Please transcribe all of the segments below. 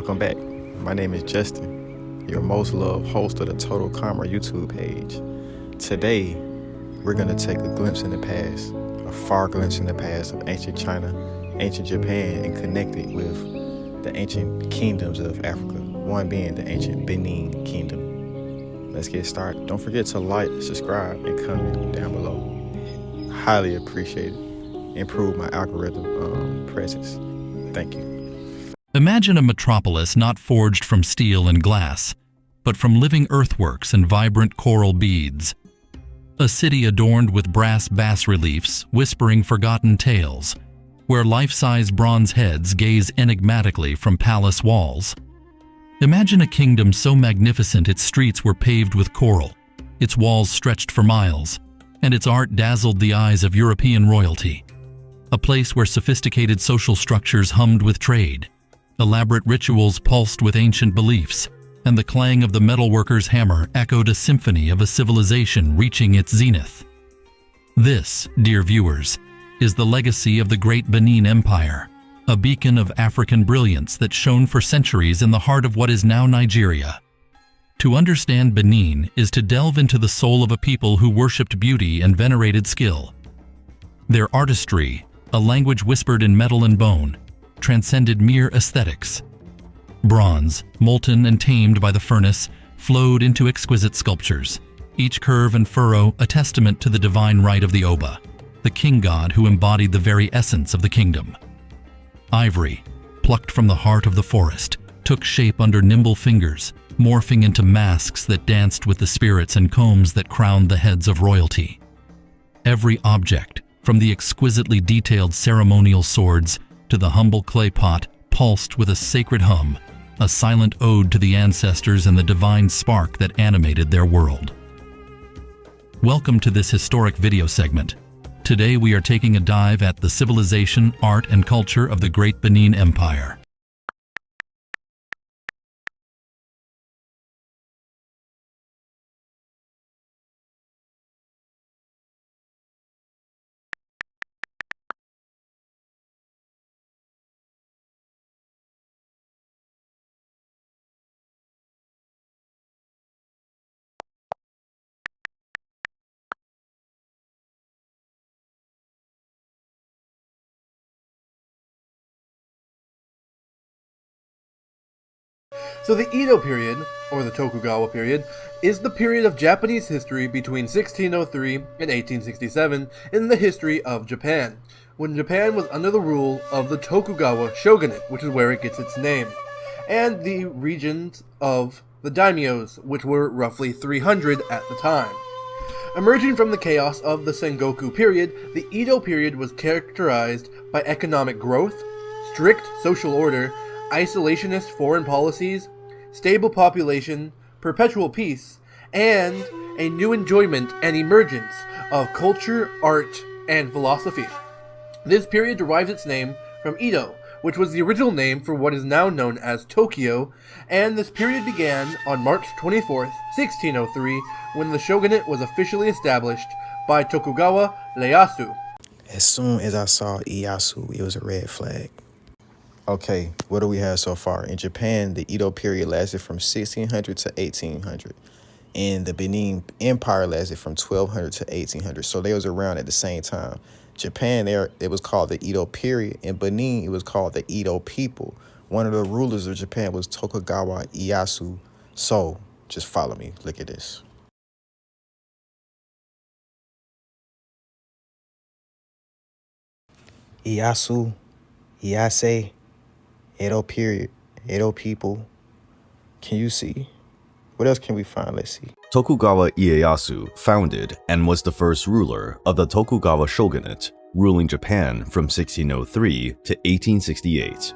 Welcome back. My name is Justin, your most loved host of the Total Karma YouTube page. Today, we're going to take a glimpse in the past, a far glimpse in the past of ancient China, ancient Japan, and connect it with the ancient kingdoms of Africa, one being the ancient Benin Kingdom. Let's get started. Don't forget to like, subscribe, and comment down below. Highly appreciate it. Improve my algorithm presence. Thank you. Imagine a metropolis not forged from steel and glass, but from living earthworks and vibrant coral beads. A city adorned with brass bas-reliefs whispering forgotten tales, where life-size bronze heads gaze enigmatically from palace walls. Imagine a kingdom so magnificent its streets were paved with coral, its walls stretched for miles, and its art dazzled the eyes of European royalty. A place where sophisticated social structures hummed with trade, elaborate rituals pulsed with ancient beliefs, and the clang of the metalworker's hammer echoed a symphony of a civilization reaching its zenith. This, dear viewers, is the legacy of the Great Benin Empire, a beacon of African brilliance that shone for centuries in the heart of what is now Nigeria. To understand Benin is to delve into the soul of a people who worshipped beauty and venerated skill. Their artistry, a language whispered in metal and bone, transcended mere aesthetics. Bronze, molten and tamed by the furnace, flowed into exquisite sculptures, each curve and furrow a testament to the divine right of the Oba, the king god who embodied the very essence of the kingdom. Ivory, plucked from the heart of the forest, took shape under nimble fingers, morphing into masks that danced with the spirits and combs that crowned the heads of royalty. Every object, from the exquisitely detailed ceremonial swords to the humble clay pot, pulsed with a sacred hum, a silent ode to the ancestors and the divine spark that animated their world. Welcome to this historic video segment. Today we are taking a dive at the civilization, art, and culture of the Great Benin Empire. So the Edo period, or the Tokugawa period, is the period of Japanese history between 1603 and 1867 in the history of Japan, when Japan was under the rule of the Tokugawa shogunate, which is where it gets its name, and the regions of the daimyos, which were roughly 300 at the time. Emerging from the chaos of the Sengoku period, the Edo period was characterized by economic growth, strict social order, isolationist foreign policies, stable population, perpetual peace, and a new enjoyment and emergence of culture, art, and philosophy. This period derives its name from Edo, which was the original name for what is now known as Tokyo, and this period began on March 24th, 1603, when the shogunate was officially established by Tokugawa Ieyasu. As soon as I saw Ieyasu, it was a red flag. Okay, what do we have so far? In Japan, the Edo period lasted from 1600 to 1800. And the Benin Empire lasted from 1200 to 1800. So they was around at the same time. Japan, it was called the Edo period. In Benin, it was called the Edo people. One of the rulers of Japan was Tokugawa Ieyasu. So just follow me. Look at this. Ieyasu, Iyase, Edo period, Edo people. Can you see? What else can we find? Let's see. Tokugawa Ieyasu founded and was the first ruler of the Tokugawa shogunate, ruling Japan from 1603 to 1868.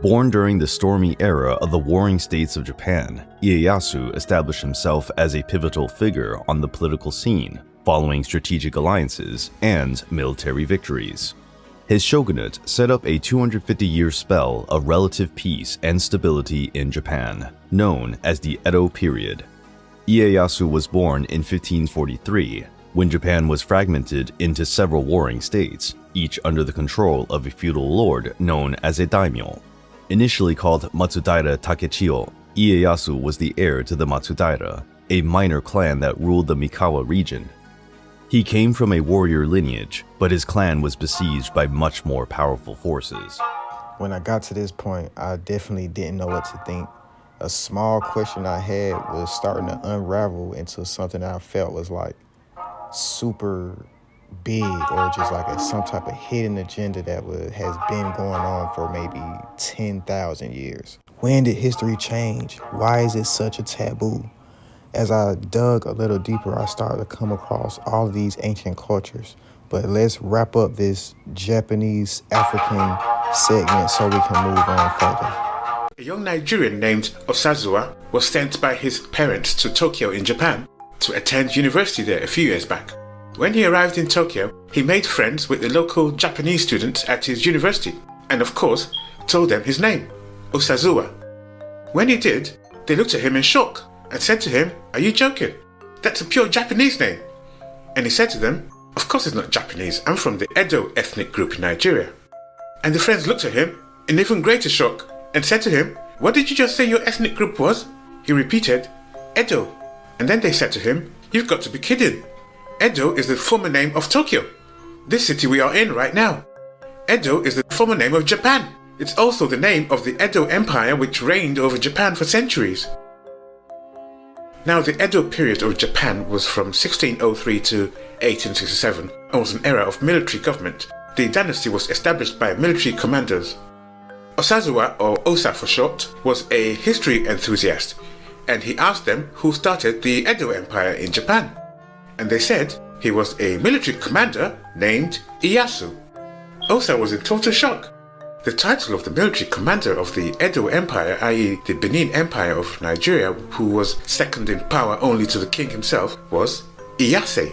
Born during the stormy era of the Warring States of Japan, Ieyasu established himself as a pivotal figure on the political scene, following strategic alliances and military victories. His shogunate set up a 250-year spell of relative peace and stability in Japan, known as the Edo period. Ieyasu was born in 1543, when Japan was fragmented into several warring states, each under the control of a feudal lord known as a daimyo. Initially called Matsudaira Takechiyo, Ieyasu was the heir to the Matsudaira, a minor clan that ruled the Mikawa region. He came from a warrior lineage, but his clan was besieged by much more powerful forces. When I got to this point, I definitely didn't know what to think. A small question I had was starting to unravel into something that I felt was like super big, or just like some type of hidden agenda that has been going on for maybe 10,000 years. When did history change? Why is it such a taboo? As I dug a little deeper, I started to come across all of these ancient cultures. But let's wrap up this Japanese African segment so we can move on further. A young Nigerian named Osazuwa was sent by his parents to Tokyo in Japan to attend university there a few years back. When he arrived in Tokyo, he made friends with the local Japanese students at his university and, of course, told them his name, Osazuwa. When he did, they looked at him in shock and said to him, "Are you joking? That's a pure Japanese name." And he said to them, "Of course it's not Japanese, I'm from the Edo ethnic group in Nigeria." And the friends looked at him in even greater shock and said to him, "What did you just say your ethnic group was?" He repeated, "Edo." And then they said to him, "You've got to be kidding. Edo is the former name of Tokyo, this city we are in right now. Edo is the former name of Japan. It's also the name of the Edo Empire, which reigned over Japan for centuries." Now, the Edo period of Japan was from 1603 to 1867 and was an era of military government. The dynasty was established by military commanders. Osazuwa, or Osa for short, was a history enthusiast, and he asked them who started the Edo Empire in Japan. And they said he was a military commander named Ieyasu. Osa was in total shock. The title of the military commander of the Edo Empire, i.e. the Benin Empire of Nigeria, who was second in power only to the king himself, was Iyase.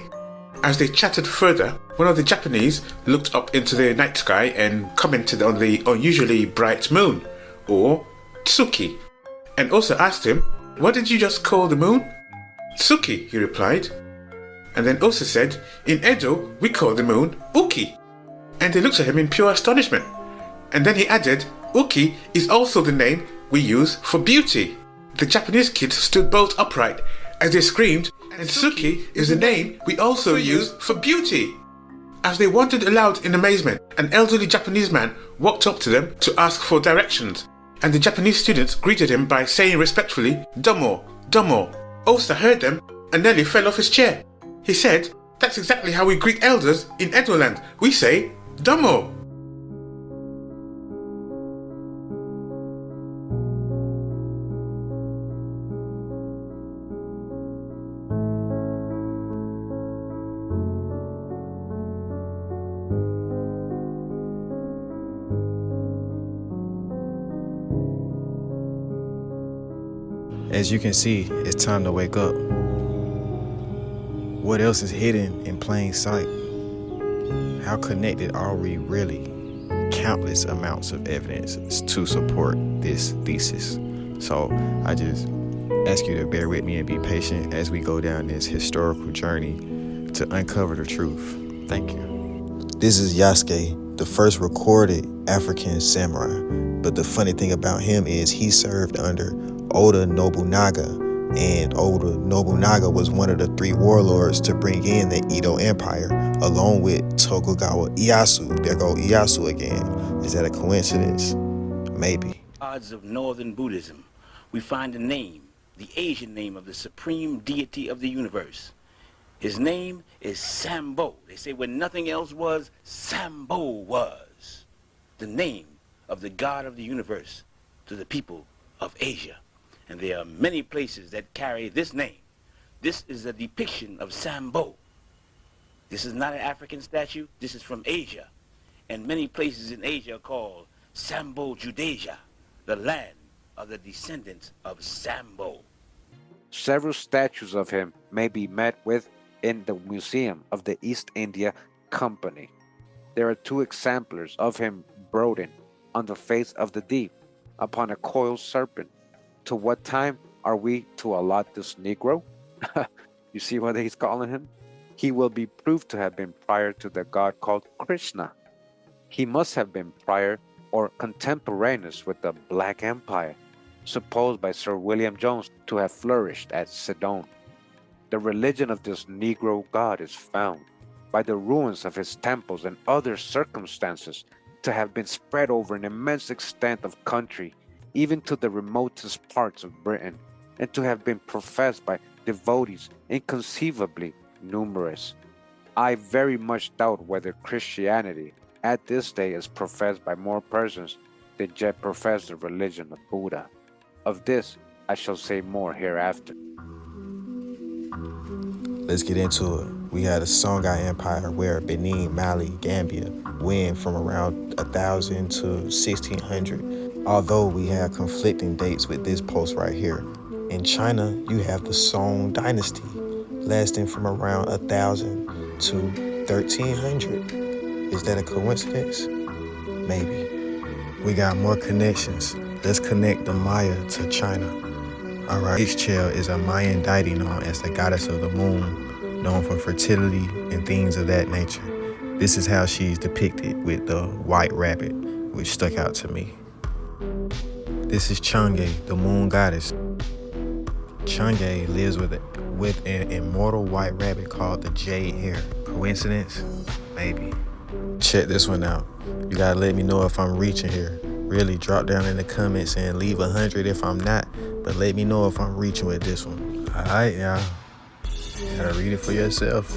As they chatted further, one of the Japanese looked up into the night sky and commented on the unusually bright moon, or Tsuki, and also asked him, "What did you just call the moon?" "Tsuki," he replied. And then Osa said, "In Edo, we call the moon Uki." And they looked at him in pure astonishment. And then he added, "Uki is also the name we use for beauty." The Japanese kids stood bolt upright as they screamed, "And Tsuki is the name we also use for beauty." As they wondered aloud in amazement, an elderly Japanese man walked up to them to ask for directions, and the Japanese students greeted him by saying respectfully, "Domo, domo." Osa heard them and nearly fell off his chair. He said, "That's exactly how we greet elders in Edoland. We say, Domo." As you can see, it's time to wake up. What else is hidden in plain sight? How connected are we really? Countless amounts of evidence to support this thesis. So I just ask you to bear with me and be patient as we go down this historical journey to uncover the truth. Thank you. This is Yasuke, the first recorded African samurai. But the funny thing about him is he served under Oda Nobunaga, and Oda Nobunaga was one of the three warlords to bring in the Edo Empire, along with Tokugawa Ieyasu. There go Ieyasu again. Is that a coincidence? Maybe. Gods of Northern Buddhism, we find a name, the Asian name of the supreme deity of the universe. His name is Sambo. They say when nothing else was, Sambo was the name of the God of the universe to the people of Asia. And there are many places that carry this name. This is a depiction of Sambo. This is not an African statue. This is from Asia. And many places in Asia are called Sambo Judasia, the land of the descendants of Sambo. Several statues of him may be met with in the Museum of the East India Company. There are two exemplars of him brooding on the face of the deep upon a coiled serpent. To what time are we to allot this Negro? You see what he's calling him? He will be proved to have been prior to the god called Krishna. He must have been prior or contemporaneous with the Black Empire, supposed by Sir William Jones to have flourished at Sidon. The religion of this Negro god is found, by the ruins of his temples and other circumstances, to have been spread over an immense extent of country, even to the remotest parts of Britain, and to have been professed by devotees inconceivably numerous. I very much doubt whether Christianity at this day is professed by more persons than yet profess the religion of Buddha. Of this I shall say more hereafter. Let's get into it. We had a Songhai Empire where Benin, Mali, Gambia went from around 1000 to 1600, although we have conflicting dates with this post right here. In China, you have the Song Dynasty, lasting from around 1000 to 1300. Is that a coincidence? Maybe. We got more connections. Let's connect the Maya to China. Alright, Ixchel is a Mayan deity known as the goddess of the moon, known for fertility and things of that nature. This is how she's depicted with the white rabbit, which stuck out to me. This is Chang'e, the moon goddess. Chang'e lives with an immortal white rabbit called the Jade Hare. Coincidence? Maybe. Check this one out. You gotta let me know if I'm reaching here. Really, drop down in the comments and leave 100 if I'm not, but let me know if I'm reaching with this one. Alright, y'all. You gotta read it for yourself.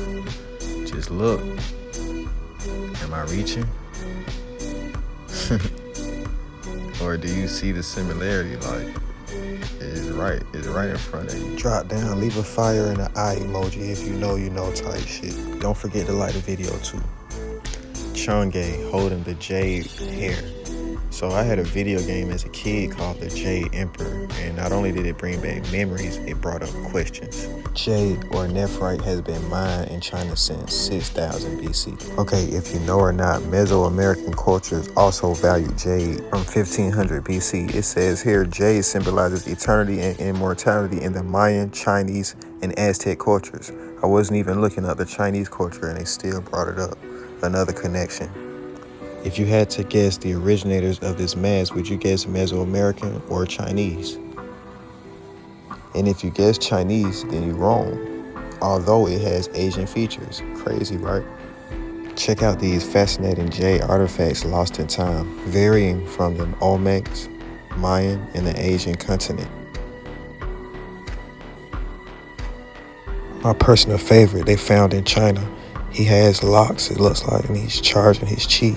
Just look. Am I reaching? Or do you see the similarity? Like, it's right in front of you. Drop down, leave a fire and an eye emoji if you know type shit. Don't forget to like the video too. Chang'e holding the Jade Hare. So I had a video game as a kid called the Jade Emperor, and not only did it bring back memories, it brought up questions. Jade, or nephrite, has been mined in China since 6000 BC. Okay, if you know or not, Mesoamerican cultures also value jade. From 1500 BC, it says here, jade symbolizes eternity and immortality in the Mayan, Chinese, and Aztec cultures. I wasn't even looking up the Chinese culture and they still brought it up. Another connection. If you had to guess the originators of this mask, would you guess Mesoamerican or Chinese? And if you guess Chinese, then you're wrong, although it has Asian features. Crazy, right? Check out these fascinating jade artifacts lost in time, varying from the Olmecs, Mayan, and the Asian continent. My personal favorite they found in China. He has locks, it looks like, and he's charging his chi.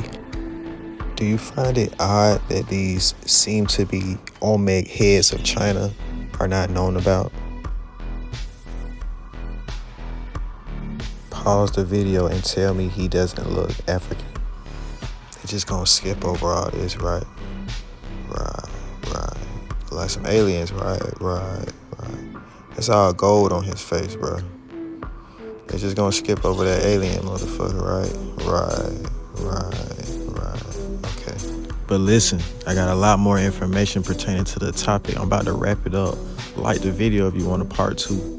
Do you find it odd that these seem to be Olmec heads of China are not known about? Pause the video and tell me he doesn't look African. They're just gonna skip over all this, right? Right. Like some aliens, right. It's all gold on his face, bro. They're just gonna skip over that alien motherfucker, right? Okay. But listen, I got a lot more information pertaining to the topic. I'm about to wrap it up. Like the video if you want a part 2.